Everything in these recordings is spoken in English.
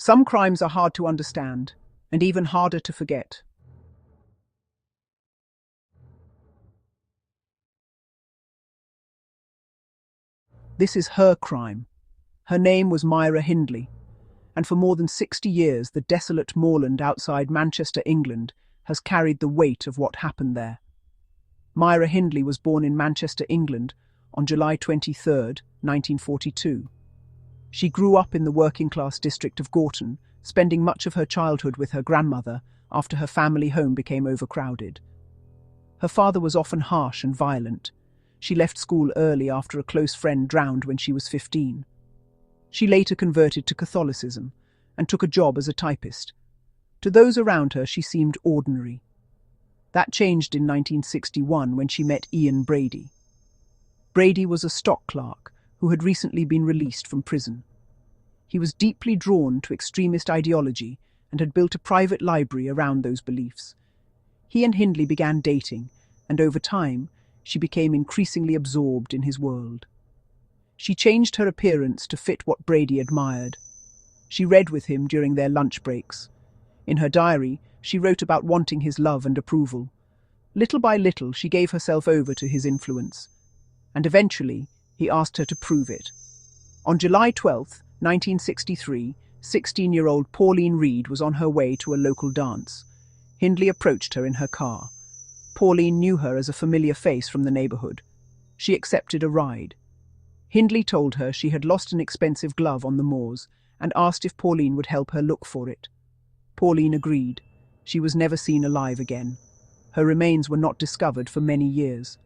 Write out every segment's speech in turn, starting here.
Some crimes are hard to understand, and even harder to forget. This is her crime. Her name was Myra Hindley, and for more than 60 years the desolate moorland outside Manchester, England, has carried the weight of what happened there. Myra Hindley was born in Manchester, England, on July 23, 1942. She grew up in the working-class district of Gorton, spending much of her childhood with her grandmother after her family home became overcrowded. Her father was often harsh and violent. She left school early after a close friend drowned when she was 15. She later converted to Catholicism and took a job as a typist. To those around her, she seemed ordinary. That changed in 1961 when she met Brady. Brady was a stock clerk who had recently been released from prison. He was deeply drawn to extremist ideology and had built a private library around those beliefs. He and Hindley began dating, and over time, she became increasingly absorbed in his world. She changed her appearance to fit what Brady admired. She read with him during their lunch breaks. In her diary, she wrote about wanting his love and approval. Little by little, she gave herself over to his influence. And eventually, he asked her to prove it. On July 12, 1963, 16-year-old Pauline Reed was on her way to a local dance. Hindley approached her in her car. Pauline knew her as a familiar face from the neighborhood. She accepted a ride. Hindley told her she had lost an expensive glove on the moors and asked if Pauline would help her look for it. Pauline agreed. She was never seen alive again. Her remains were not discovered for many years.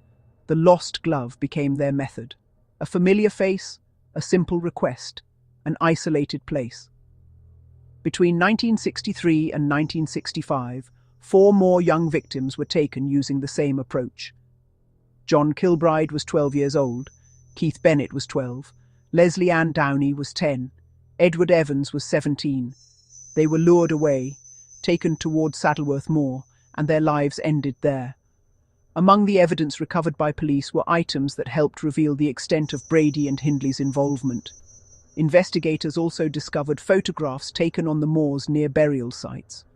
The lost glove became their method. A familiar face, a simple request, an isolated place. Between 1963 and 1965, 4 more young victims were taken using the same approach. John Kilbride was 12 years old, Keith Bennett was 12, Leslie Ann Downey was 10, Edward Evans was 17. They were lured away, taken toward Saddleworth Moor, and their lives ended there. Among the evidence recovered by police were items that helped reveal the extent of Brady and Hindley's involvement. Investigators also discovered photographs taken on the moors near burial sites.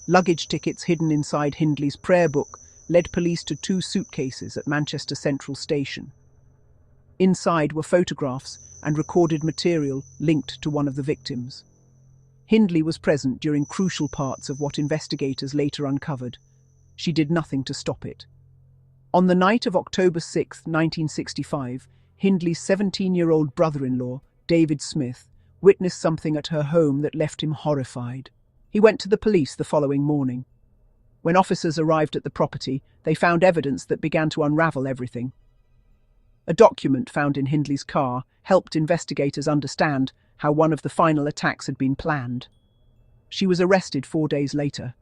Luggage tickets hidden inside Hindley's prayer book led police to 2 suitcases at Manchester Central Station. Inside were photographs and recorded material linked to one of the victims. Hindley was present during crucial parts of what investigators later uncovered. She did nothing to stop it. On the night of October 6, 1965, Hindley's 17-year-old brother-in-law, David Smith, witnessed something at her home that left him horrified. He went to the police the following morning. When officers arrived at the property, they found evidence that began to unravel everything. A document found in Hindley's car helped investigators understand how one of the final attacks had been planned. She was arrested 4 days later.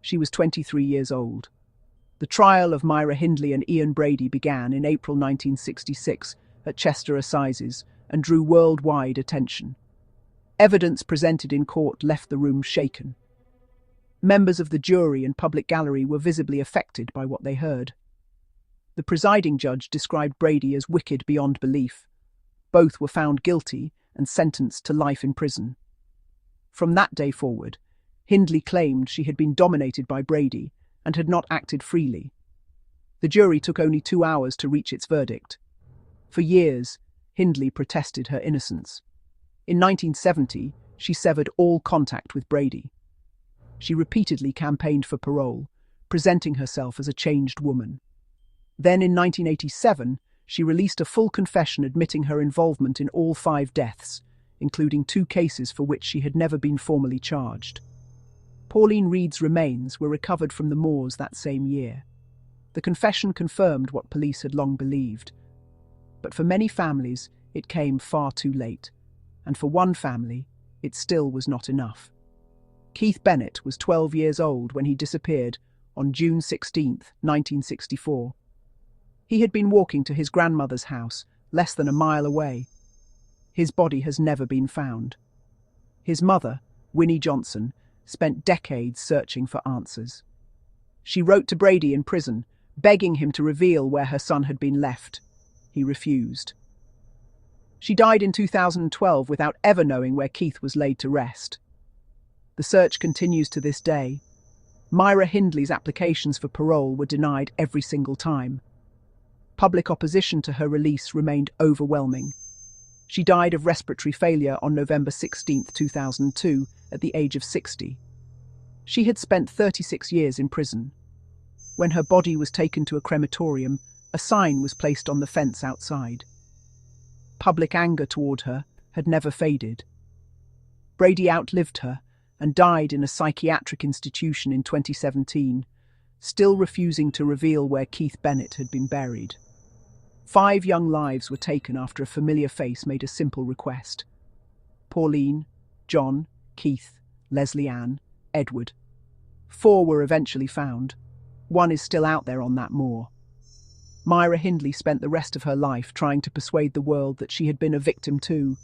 She was 23 years old. The trial of Myra Hindley and Brady began in April 1966 at Chester Assizes and drew worldwide attention. Evidence presented in court left the room shaken. Members of the jury and public gallery were visibly affected by what they heard. The presiding judge described Brady as wicked beyond belief. Both were found guilty and sentenced to life in prison. From that day forward, Hindley claimed she had been dominated by Brady and had not acted freely. The jury took only 2 hours to reach its verdict. For years, Hindley protested her innocence. In 1970, she severed all contact with Brady. She repeatedly campaigned for parole, presenting herself as a changed woman. Then in 1987, she released a full confession admitting her involvement in all 5 deaths, including 2 cases for which she had never been formally charged. Pauline Reed's remains were recovered from the moors that same year. The confession confirmed what police had long believed. But for many families, it came far too late. And for one family, it still was not enough. Keith Bennett was 12 years old when he disappeared on June 16, 1964. He had been walking to his grandmother's house, less than a mile away. His body has never been found. His mother, Winnie Johnson, spent decades searching for answers. She wrote to Brady in prison, begging him to reveal where her son had been left. He refused. She died in 2012 without ever knowing where Keith was laid to rest. The search continues to this day. Myra Hindley's applications for parole were denied every single time. Public opposition to her release remained overwhelming. She died of respiratory failure on November 16, 2002, at the age of 60. She had spent 36 years in prison. When her body was taken to a crematorium, a sign was placed on the fence outside. Public anger toward her had never faded. Brady outlived her and died in a psychiatric institution in 2017, still refusing to reveal where Keith Bennett had been buried. 5 young lives were taken after a familiar face made a simple request. Pauline, John, Keith, Leslie Ann, Edward. 4 were eventually found. 1 is still out there on that moor. Myra Hindley spent the rest of her life trying to persuade the world that she had been a victim too.